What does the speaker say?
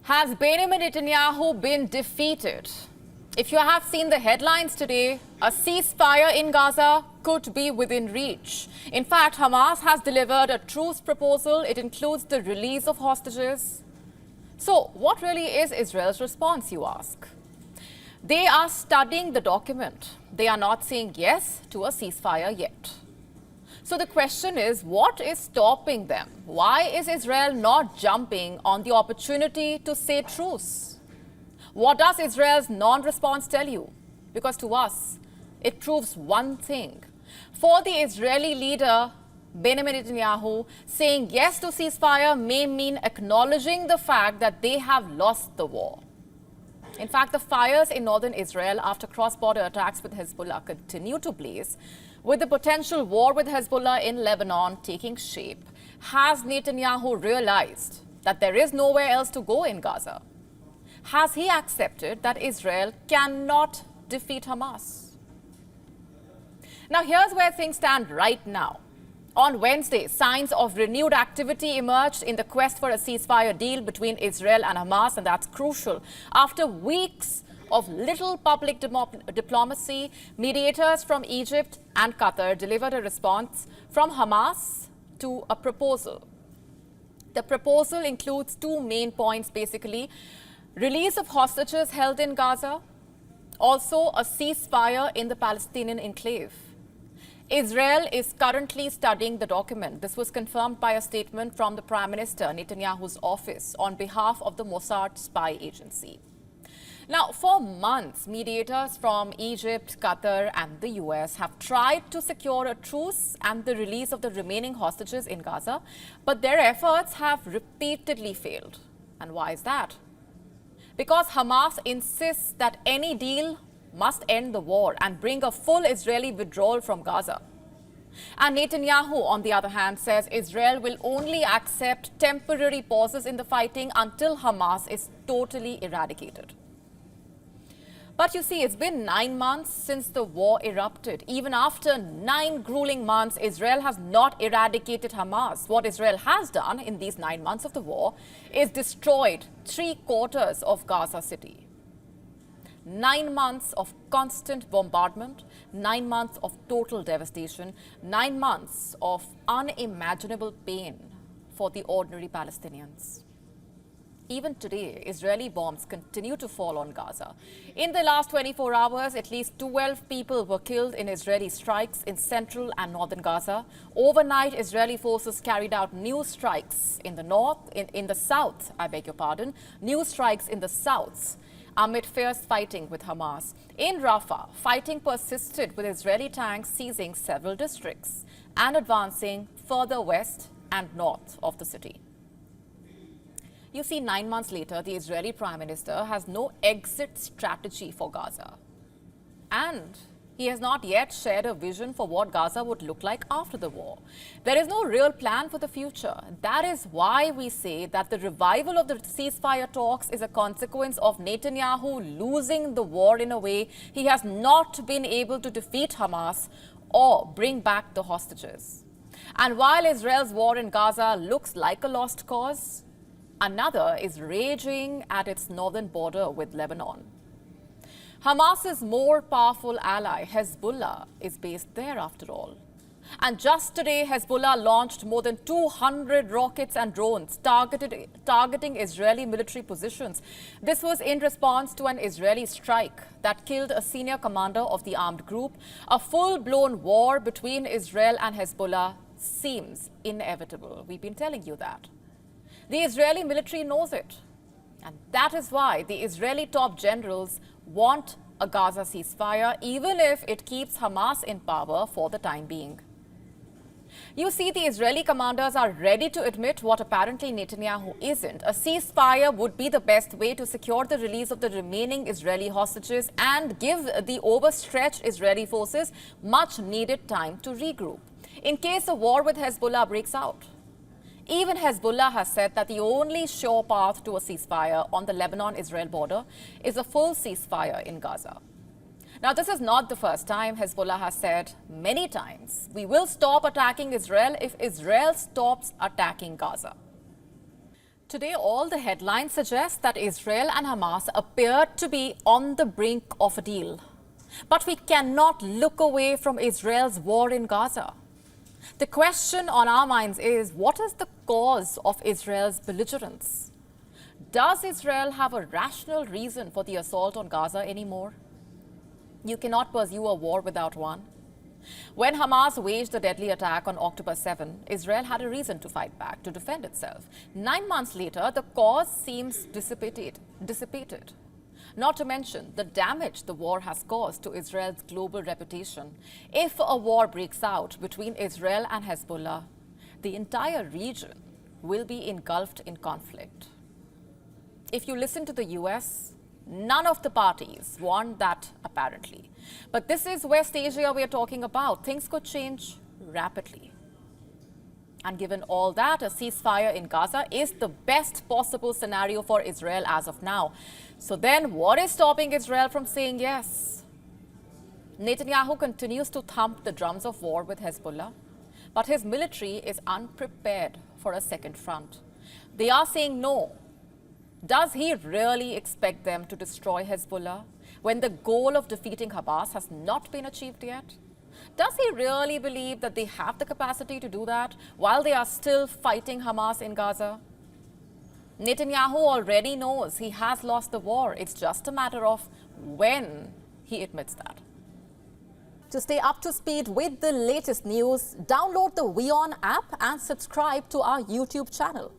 Has Benjamin Netanyahu been defeated? If you have seen the headlines today, a ceasefire in Gaza could be within reach. In fact, Hamas has delivered a truce proposal. It includes the release of hostages. So, what really is Israel's response, you ask? They are studying the document. They are not saying yes to a ceasefire yet. So the question is, what is stopping them? Why is Israel not jumping on the opportunity to say truce? What does Israel's non-response tell you? Because to us, it proves one thing. For the Israeli leader, Benjamin Netanyahu, saying yes to ceasefire may mean acknowledging the fact that they have lost the war. In fact, the fires in northern Israel after cross-border attacks with Hezbollah continue to blaze, with the potential war with Hezbollah in Lebanon taking shape. Has Netanyahu realized that there is nowhere else to go in Gaza? Has he accepted that Israel cannot defeat Hamas? Now, here's where things stand right now. On Wednesday, signs of renewed activity emerged in the quest for a ceasefire deal between Israel and Hamas, and that's crucial. After weeks of little public diplomacy, mediators from Egypt and Qatar delivered a response from Hamas to a proposal. The proposal includes two main points, basically. Release of hostages held in Gaza, also a ceasefire in the Palestinian enclave. Israel is currently studying the document. This was confirmed by a statement from the Prime Minister Netanyahu's office on behalf of the Mossad spy agency. Now, for months, mediators from Egypt, Qatar and the US have tried to secure a truce and the release of the remaining hostages in Gaza, but their efforts have repeatedly failed. And why is that? Because Hamas insists that any deal must end the war and bring a full Israeli withdrawal from Gaza. And Netanyahu, on the other hand, says Israel will only accept temporary pauses in the fighting until Hamas is totally eradicated. But you see, it's been 9 months since the war erupted. Even after 9 grueling months, Israel has not eradicated Hamas. What Israel has done in these 9 months of the war is destroyed 3/4 of Gaza City. 9 months of constant bombardment, 9 months of total devastation, 9 months of unimaginable pain for the ordinary Palestinians. Even today, Israeli bombs continue to fall on Gaza. In the last 24 hours, at least 12 people were killed in Israeli strikes in central and northern Gaza. Overnight, Israeli forces carried out new strikes in the south, new strikes in the south amid fierce fighting with Hamas. In Rafah, fighting persisted with Israeli tanks seizing several districts and advancing further west and north of the city. You see, 9 months later, the Israeli Prime Minister has no exit strategy for Gaza. And he has not yet shared a vision for what Gaza would look like after the war. There is no real plan for the future. That is why we say that the revival of the ceasefire talks is a consequence of Netanyahu losing the war in a way he has not been able to defeat Hamas or bring back the hostages. And while Israel's war in Gaza looks like a lost cause, another is raging at its northern border with Lebanon. Hamas's more powerful ally, Hezbollah, is based there after all. And just today, Hezbollah launched more than 200 rockets and drones targeting Israeli military positions. This was in response to an Israeli strike that killed a senior commander of the armed group. A full-blown war between Israel and Hezbollah seems inevitable. We've been telling you that. The Israeli military knows it. And that is why the Israeli top generals want a Gaza ceasefire, even if it keeps Hamas in power for the time being. You see, the Israeli commanders are ready to admit what apparently Netanyahu isn't. A ceasefire would be the best way to secure the release of the remaining Israeli hostages and give the overstretched Israeli forces much needed time to regroup in case a war with Hezbollah breaks out. Even Hezbollah has said that the only sure path to a ceasefire on the Lebanon-Israel border is a full ceasefire in Gaza. Now, this is not the first time. Hezbollah has said many times, we will stop attacking Israel if Israel stops attacking Gaza. Today, all the headlines suggest that Israel and Hamas appear to be on the brink of a deal. But we cannot look away from Israel's war in Gaza. The question on our minds is, what is the cause of Israel's belligerence? Does Israel have a rational reason for the assault on Gaza anymore? You cannot pursue a war without one. When Hamas waged the deadly attack on October 7, Israel had a reason to fight back, to defend itself. 9 months later, the cause seems dissipated. Not to mention the damage the war has caused to Israel's global reputation. If a war breaks out between Israel and Hezbollah, the entire region will be engulfed in conflict. If you listen to the US, none of the parties want that, apparently. But this is West Asia we are talking about. Things could change rapidly. And given all that, a ceasefire in Gaza is the best possible scenario for Israel as of now. So then, what is stopping Israel from saying yes? Netanyahu continues to thump the drums of war with Hezbollah, but his military is unprepared for a second front. They are saying no. Does he really expect them to destroy Hezbollah when the goal of defeating Hamas has not been achieved yet? Does he really believe that they have the capacity to do that while they are still fighting Hamas in Gaza? Netanyahu already knows he has lost the war. It's just a matter of when he admits that. To stay up to speed with the latest news, download the WION app and subscribe to our YouTube channel.